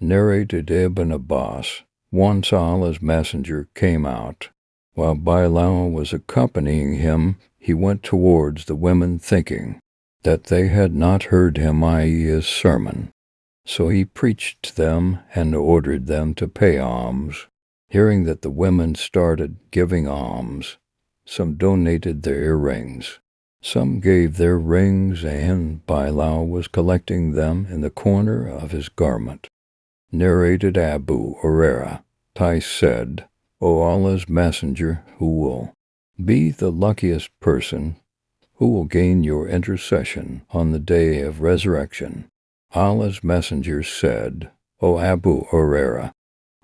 Narrated Ibn Abbas, once Allah's messenger came out. While Bilal was accompanying him, he went towards the women thinking that they had not heard him, i.e. his sermon. So he preached to them and ordered them to pay alms. Hearing that the women started giving alms, some donated their earrings. Some gave their rings, and Bilal was collecting them in the corner of his garment. Narrated Abu Hurairah, I said, O Allah's messenger, who will be the luckiest person, who will gain your intercession on the day of resurrection? Allah's messenger said, O Abu Hurairah,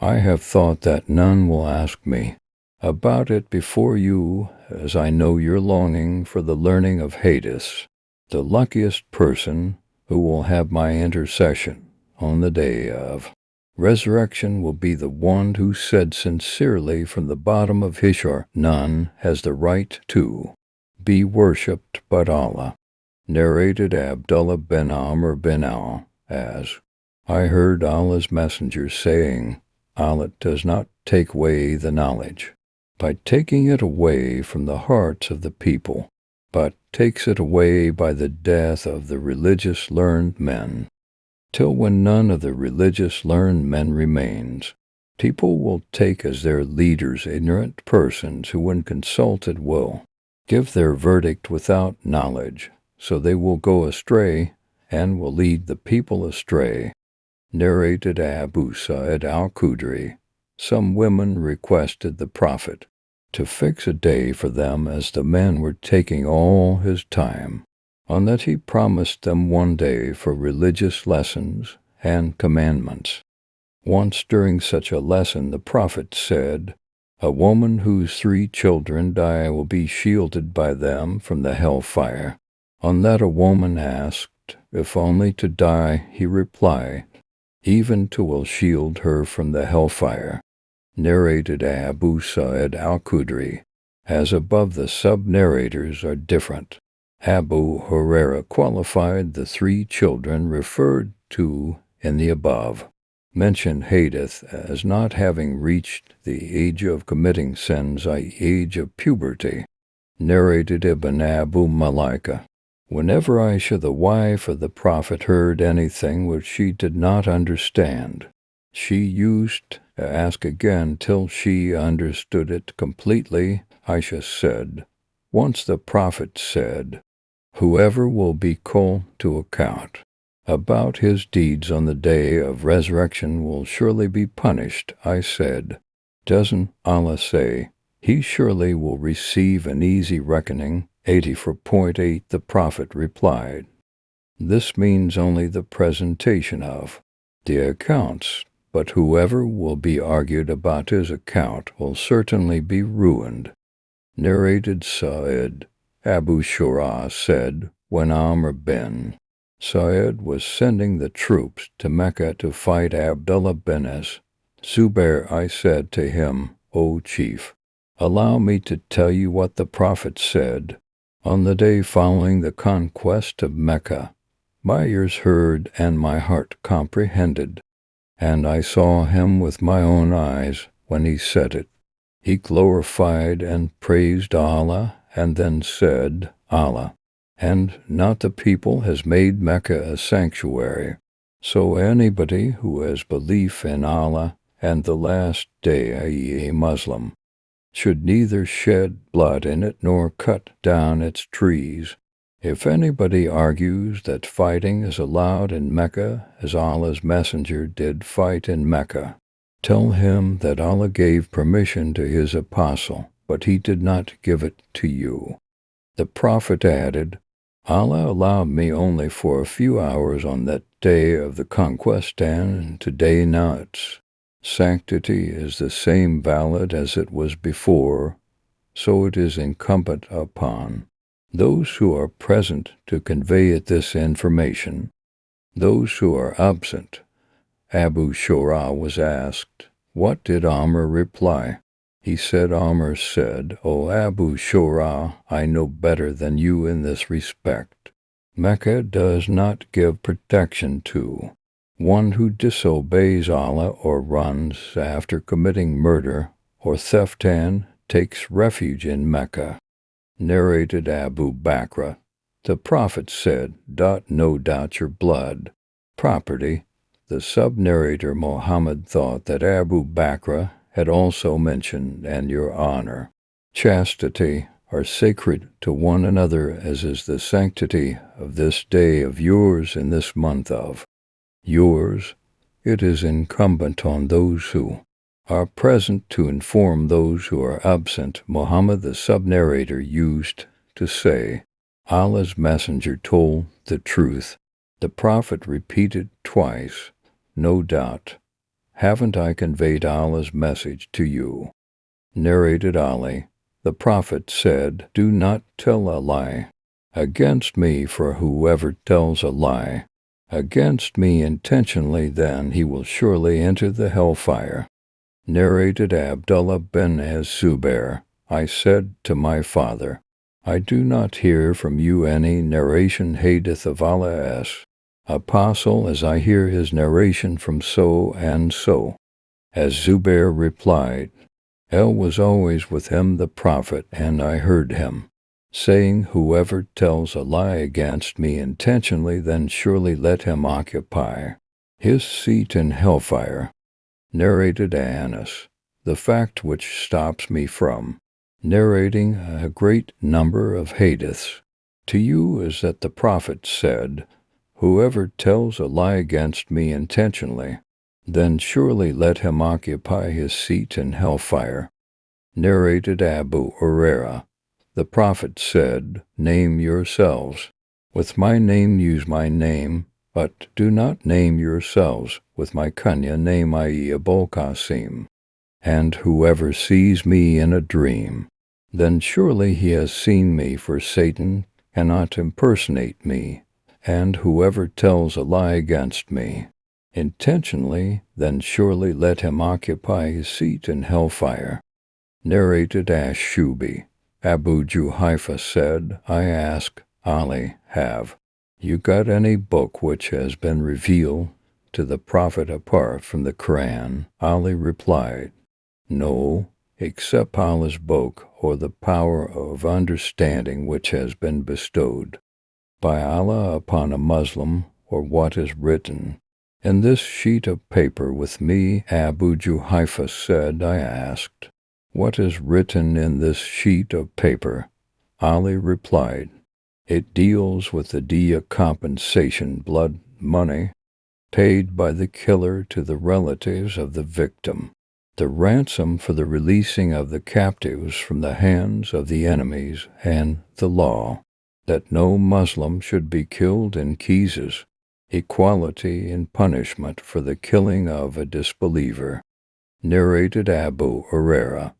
I have thought that none will ask me about it before you, as I know your longing for the learning of hadiths. The luckiest person who will have my intercession on the day of resurrection will be the one who said sincerely from the bottom of his heart, none has the right to be worshipped but Allah. Narrated Abdullah bin Amr bin Al, as I heard Allah's messenger saying, Allah does not take away the knowledge by taking it away from the hearts of the people, but takes it away by the death of the religious learned men, till when none of the religious learned men remains. People will take as their leaders ignorant persons who, when consulted, will give their verdict without knowledge, so they will go astray and will lead the people astray. Narrated Abu Sa'id al-Khudri, some women requested the Prophet to fix a day for them, as the men were taking all his time. On that he promised them one day for religious lessons and commandments. Once during such a lesson the Prophet said, a woman whose 3 children die will be shielded by them from the hellfire. On that a woman asked, if only to die, he replied, even to will shield her from the hellfire. Narrated Abu Sa'id al-Khudri, as above. The sub-narrators are different. Abu Hurairah qualified the 3 children referred to in the above mentioned hadith as not having reached the age of committing sins, i.e. age of puberty. Narrated Ibn Abu Malaika, whenever Aisha, the wife of the Prophet, heard anything which she did not understand, she used to ask again till she understood it completely. Aisha said, once the Prophet said, whoever will be called to account about his deeds on the day of resurrection will surely be punished. I said, doesn't Allah say, he surely will receive an easy reckoning? 84.8 The Prophet replied, this means only the presentation of the accounts, but whoever will be argued about his account will certainly be ruined. Narrated Sa'id Abu Shura said, when Amr bin Sa'id was sending the troops to Mecca to fight Abdullah bin Zubair, I said to him, O chief, allow me to tell you what the Prophet said. On the day following the conquest of Mecca, my ears heard and my heart comprehended, and I saw him with my own eyes when he said it. He glorified and praised Allah, and then said, Allah, and not the people, has made Mecca a sanctuary. So anybody who has belief in Allah and the last day, i.e. a Muslim, should neither shed blood in it nor cut down its trees. If anybody argues that fighting is allowed in Mecca, as Allah's messenger did fight in Mecca, tell him that Allah gave permission to his apostle, but he did not give it to you. The Prophet added, Allah allowed me only for a few hours on that day of the conquest, and today now its sanctity is the same valid as it was before, so it is incumbent upon those who are present to convey it this information. Those who are absent. Abu Shura was asked, what did Amr reply? He said, Amr said, O Abu Shura, I know better than you in this respect. Mecca does not give protection to One who disobeys Allah or runs after committing murder or theft and takes refuge in Mecca. Narrated Abu Bakr. The Prophet said, "No doubt your blood, property." The sub-narrator Muhammad thought that Abu Bakr had also mentioned, "and your honor, chastity, are sacred to one another, as is the sanctity of this day of yours in this month of yours." It is incumbent on those who are present to inform those who are absent. Muhammad, the sub-narrator, used to say, "Allah's messenger told the truth." The Prophet repeated twice, "No doubt, haven't I conveyed Allah's message to you?" Narrated Ali. The Prophet said, "Do not tell a lie against me, for whoever tells a lie against me intentionally, then he will surely enter the hellfire." Narrated Abdullah bin Az-Zubair. I said to my father, "I do not hear from you any narration hadith of Allah's apostle as I hear his narration from so and so." As Zubair replied, "El was always with him, the Prophet, and I heard him saying, whoever tells a lie against me intentionally, then surely let him occupy his seat in hellfire." Narrated Anas. The fact which stops me from narrating a great number of hadiths to you is that the Prophet said, "Whoever tells a lie against me intentionally, then surely let him occupy his seat in hellfire." Narrated Abu Hurairah. The Prophet said, "Name yourselves. With my name use my name, but do not name yourselves with my kunya name, i.e. Abul Qasim. And whoever sees me in a dream, then surely he has seen me, for Satan cannot impersonate me. And whoever tells a lie against me intentionally, then surely let him occupy his seat in hellfire." Narrated Ash-Shubi. Abu Juhayfa said, I asked Ali, "Have you got any book which has been revealed to the Prophet apart from the Quran?" Ali replied, "No, except Allah's book, or the power of understanding which has been bestowed by Allah upon a Muslim, or what is written in this sheet of paper with me." Abu Juhayfa said, I asked, "What is written in this sheet of paper?" Ali replied, "It deals with the diya compensation, blood money, paid by the killer to the relatives of the victim, the ransom for the releasing of the captives from the hands of the enemies, and the law that no Muslim should be killed in qisas, equality in punishment for the killing of a disbeliever." Narrated Abu Hurairah.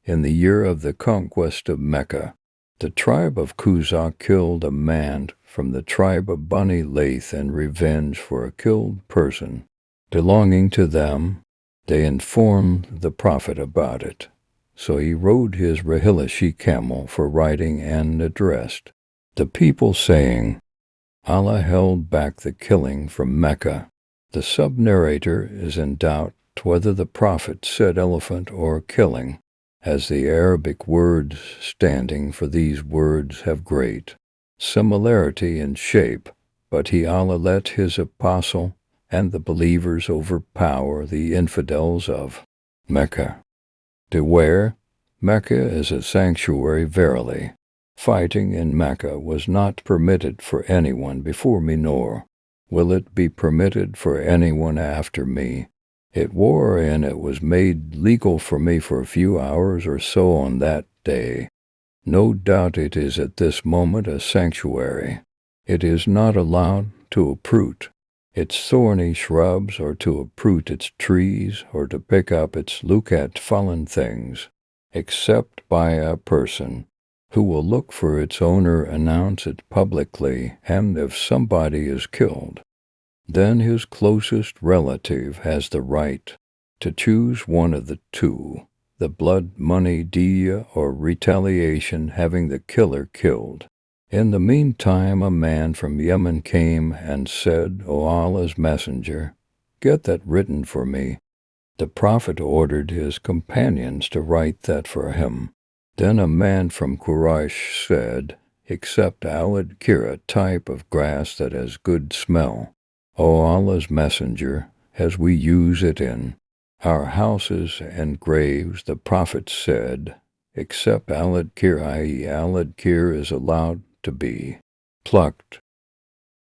In the year of the conquest of Mecca, the tribe of Khuzah killed a man from the tribe of Bani Layth in revenge for a killed person belonging to them. They informed the Prophet about it, so he rode his rahila she-camel for riding and addressed the people, saying, "Allah held back the killing from Mecca." The sub-narrator is in doubt whether the Prophet said elephant or killing, as the Arabic words standing for these words have great similarity in shape, but Allah let his apostle and the believers overpower the infidels of Mecca. Beware, Mecca is a sanctuary verily. Fighting in Mecca was not permitted for anyone before me, nor will it be permitted for anyone after me. It wore, and it was made legal for me for a few hours or so on that day. No doubt it is at this moment a sanctuary. It is not allowed to uproot its thorny shrubs, or to uproot its trees, or to pick up its look at fallen things, except by a person who will look for its owner, announce it publicly, and if somebody is killed, then his closest relative has the right to choose one of the two, the blood money diya or retaliation, having the killer killed. In the meantime a man from Yemen came and said, "O Allah's messenger, Get that written for me." The prophet ordered his companions to write that for him. Then a man from Quraysh said, "Accept al-kira type of grass that has good smell, O Allah's Messenger, as we use it in our houses and graves." The prophet said, "Accept al-kir, i.e. al-kir is allowed to be plucked